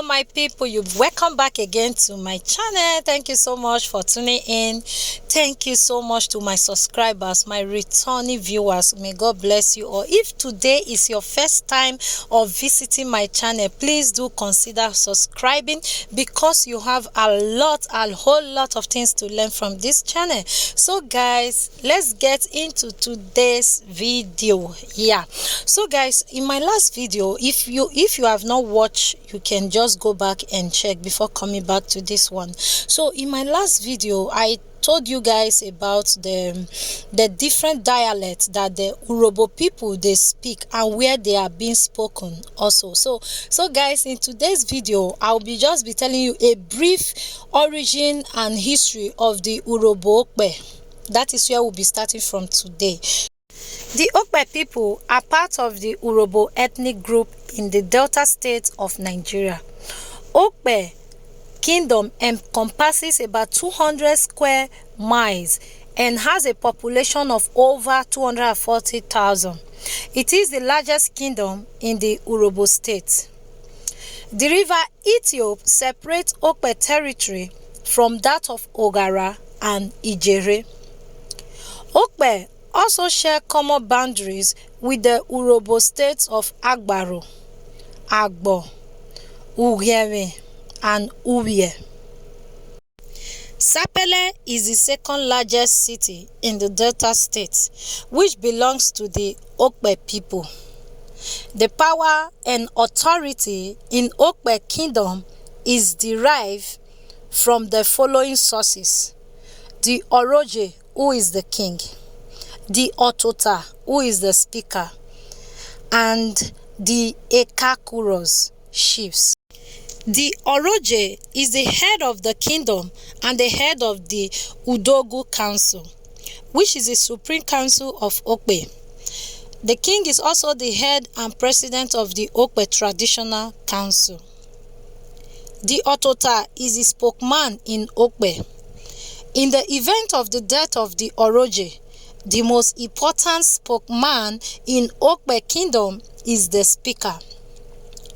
Hello my people, you welcome back again to my channel. Thank you so much for tuning in. Thank you so much to my subscribers, my returning viewers. May God bless you all. If today is your first time of visiting my channel, please do consider subscribing, because you have a whole lot of things to learn from this channel. So guys, let's get into today's video. So guys, in my last video, if you have not watched, you can just go back and check before coming back to this one. So in my last video, I told you guys about the different dialects that the Urhobo people they speak and where they are being spoken also. So guys, in today's video, I'll be telling you a brief origin and history of the DISCLAMER. That is where we'll be starting from today. The Okpe people are part of the Urhobo ethnic group in the Delta state of Nigeria. Okpe Kingdom encompasses about 200 square miles and has a population of over 240,000. It is the largest kingdom in the Urhobo state. The River Ethiope separates Okpe territory from that of Oghara and IdjerheOkpe. Okpe also share common boundaries with the Urhobo states of Agbarho, Agbon, Ughienvwe, and Uvwie. Sapele is the second largest city in the Delta state, which belongs to the Okpe people. The power and authority in Okpe Kingdom is derived from the following sources: the Oroje, who is the king; the Otota, who is the speaker; and the Ekakuros, chiefs. The Oroje is the head of the kingdom and the head of the Udogu Council, which is the Supreme Council of Okpe. The king is also the head and president of the Okpe Traditional Council. The Otota is the spokesman in Okpe. In the event of the death of the Oroje, the most important spokesman in Okpe Kingdom is the speaker.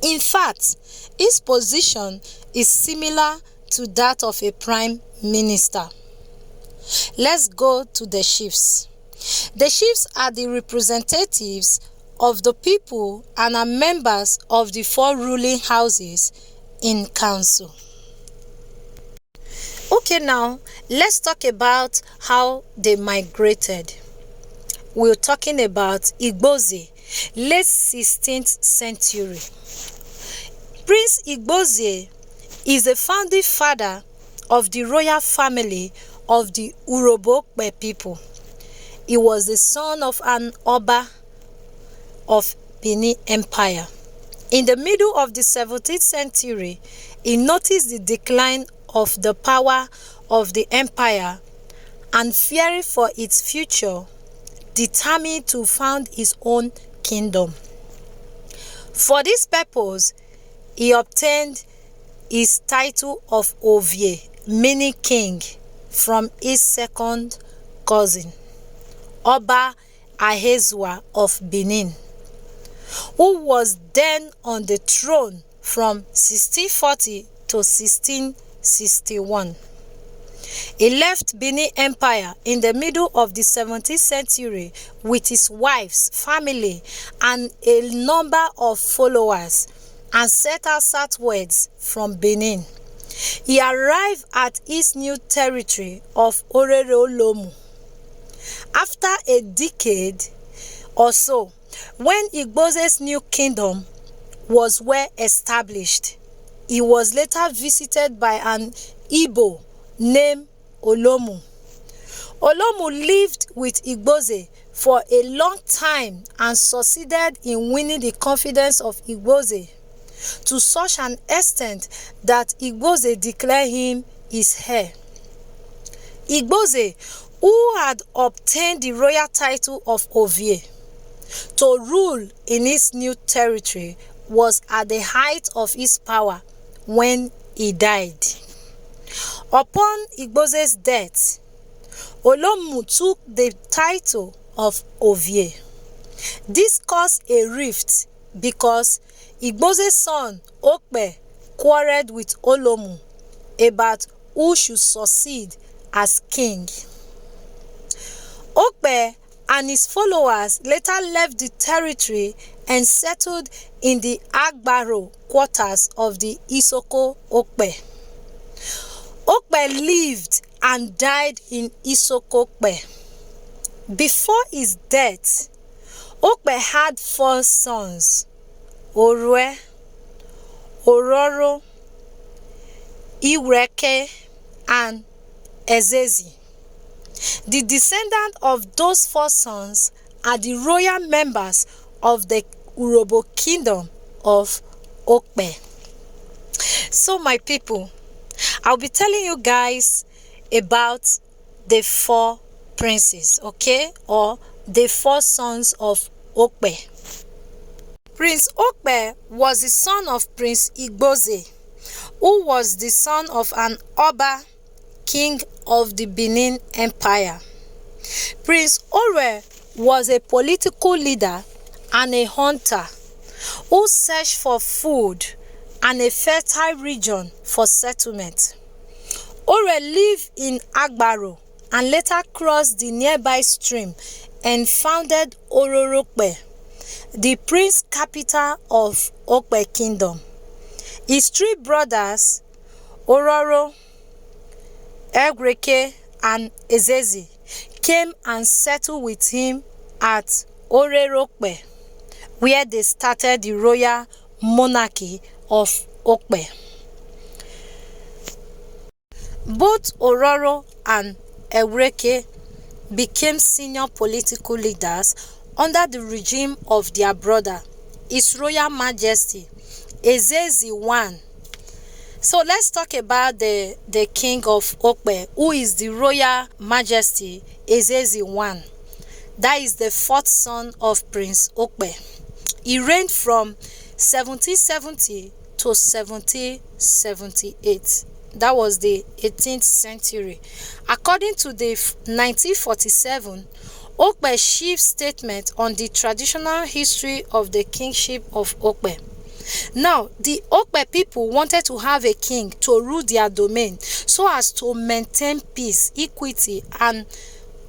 In fact, his position is similar to that of a prime minister. Let's go to the chiefs. The chiefs are the representatives of the people and are members of the four ruling houses in council. Okay, now let's talk about how they migrated. We're talking about Igboze, late 16th century. Prince Igboze is the founding father of the royal family of the Urhobo people. He was the son of an Oba of Benin Empire. In the middle of the 17th century, he noticed the decline of the power of the empire and, fearing for its future, determined to found his own kingdom. For this purpose, he obtained his title of Uvwie, meaning king, from his second cousin, Oba Ahezwa of Benin, who was then on the throne from 1640 to 1661. He left Benin Empire in the middle of the 17th century with his wife's family and a number of followers, and set out southwards from Benin. He arrived at his new territory of Orere-Olomu. After a decade or so, when Igboze's new kingdom was well established, he was later visited by an Igbo named Olomu. Olomu lived with Igboze for a long time and succeeded in winning the confidence of Igboze to such an extent that Igboze declared him his heir. Igboze, who had obtained the royal title of Uvwie to rule in his new territory, was at the height of his power when he died. Upon Igboze's death, Olomu took the title of Uvwie. This caused a rift because Igboze's son Okpe quarreled with Olomu about who should succeed as king. Okpe and his followers later left the territory and settled in the Agbarho quarters of the Okpe. Okpe lived and died in Okpe. Before his death, Okpe had 4 sons: Owhe, Urhobo, Ughienvwe, and Ezezi. The descendants of those 4 sons are the royal members of the Urhobo kingdom of Okpe. So my people, I'll be telling you guys about the 4 princes, okay, or the 4 sons of Okpe. Prince Okpe was the son of Prince Igboze, who was the son of an Oba, king of the Benin Empire. Prince Owhe was a political leader and a hunter who searched for food and a fertile region for settlement. Owhe lived in Agbarho and later crossed the nearby stream and founded Okpe, the prince capital of Okpe kingdom. His 3 brothers, Urhobo, Ughienvwe, and Ezezi, came and settled with him at Okpe, where they started the royal monarchy of Okpe. Both Urhobo and Ughienvwe became senior political leaders under the regime of their brother, His Royal Majesty Ezezi I. So let's talk about the king of Okpe, who is the Royal Majesty Ezezi I. That is the 4th son of Prince Okpe. He reigned from 1770 to 1778. That was the 18th century. According to the 1947 Okpe chief statement on the traditional history of the kingship of Okpe. Now, the Okpe people wanted to have a king to rule their domain so as to maintain peace, equity, and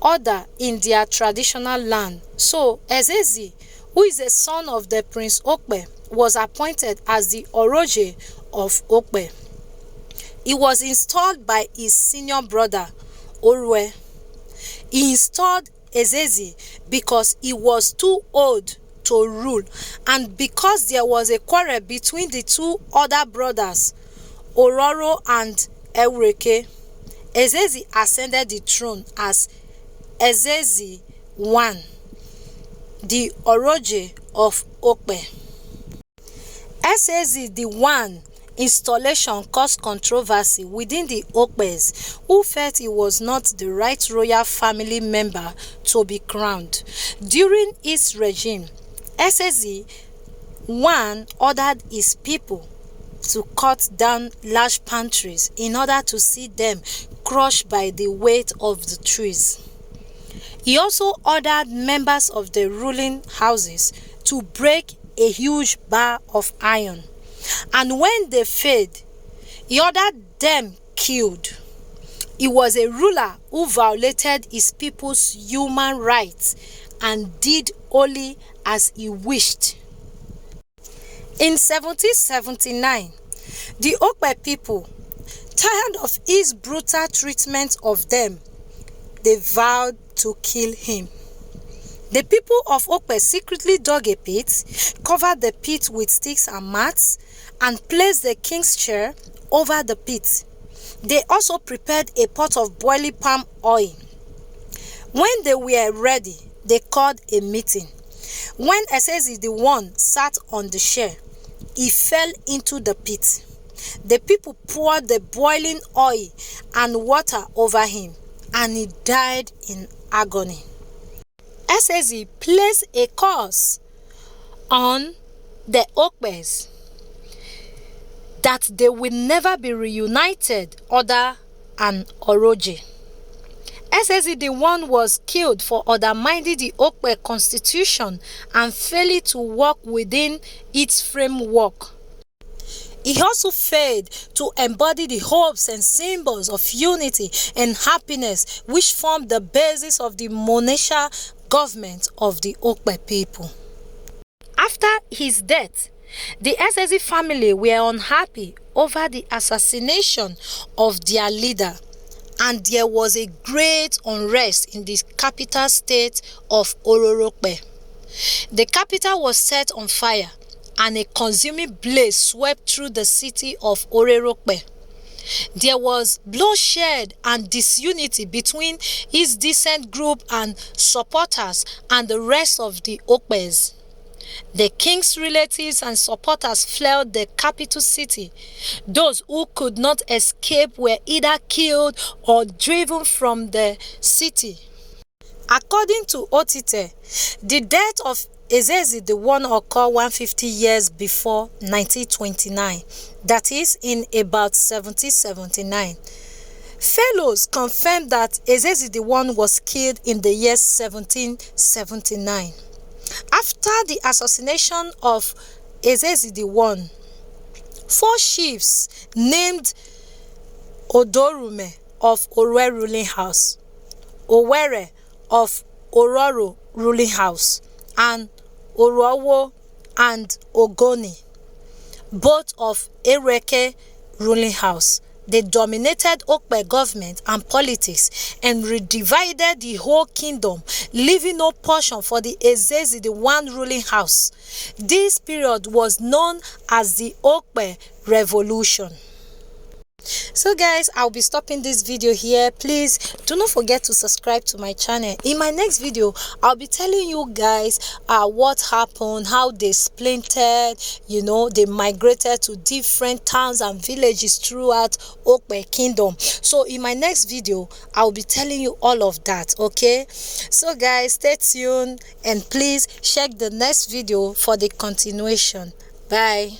order in their traditional land. So, Ezezi, who is a son of the Prince Okpe, was appointed as the Oroje of Okpe. He was installed by his senior brother, Owhe. He installed Ezezi because he was too old to rule, and because there was a quarrel between the 2 other brothers, Urhobo and Ughienvwe. Ezezi ascended the throne as Ezezi I, the Oroje of Okpe. Ezezi I installation caused controversy within the Okpes, who felt he was not the right royal family member to be crowned. During his regime, Ezezi I ordered his people to cut down large palm trees in order to see them crushed by the weight of the trees. He also ordered members of the ruling houses to break a huge bar of iron, and when they failed, he ordered them killed. He was a ruler who violated his people's human rights and did only as he wished. In 1779, the Okpe people, tired of his brutal treatment of them, they vowed to kill him. The people of Okpe secretly dug a pit, covered the pit with sticks and mats, and placed the king's chair over the pit. They also prepared a pot of boiling palm oil. When they were ready, they called a meeting. When Ezezi I sat on the chair, he fell into the pit. The people poured the boiling oil and water over him, and he died in agony. Ezezi placed a curse on the Okpes that they will never be reunited other than Oroje. Ezezi I was killed for undermining the Okpe constitution and failing to work within its framework. He also failed to embody the hopes and symbols of unity and happiness which formed the basis of the monarchical government of the Okpe people. After his death, the Ezezi family were unhappy over the assassination of their leader, and there was a great unrest in the capital state of Urhobo. The capital was set on fire, and a consuming blaze swept through the city of Urhobo. There was bloodshed and disunity between his dissident group and supporters and the rest of the Okpes. The king's relatives and supporters fled the capital city. Those who could not escape were either killed or driven from the city. According to Otite, the death of Ezezi I occurred 150 years before 1929, that is, in about 1779. Fellows confirmed that Ezezi I was killed in the year 1779. After the assassination of Ezezi I, 4 chiefs named Odorume of Owhe ruling house, Owere of Ororo ruling house, and Urhobo and Ogoni, both of Ereke ruling house. They dominated Okpe government and politics and redivided the whole kingdom, leaving no portion for the Ezezi I ruling house. This period was known as the Okpe Revolution. So guys, I'll be stopping this video here. Please do not forget to subscribe to my channel. In my next video, I'll be telling you guys what happened, how they splintered, they migrated to different towns and villages throughout Okpe kingdom. So in my next video, I'll be telling you all of that. Okay, so guys, stay tuned and please check the next video for the continuation. Bye.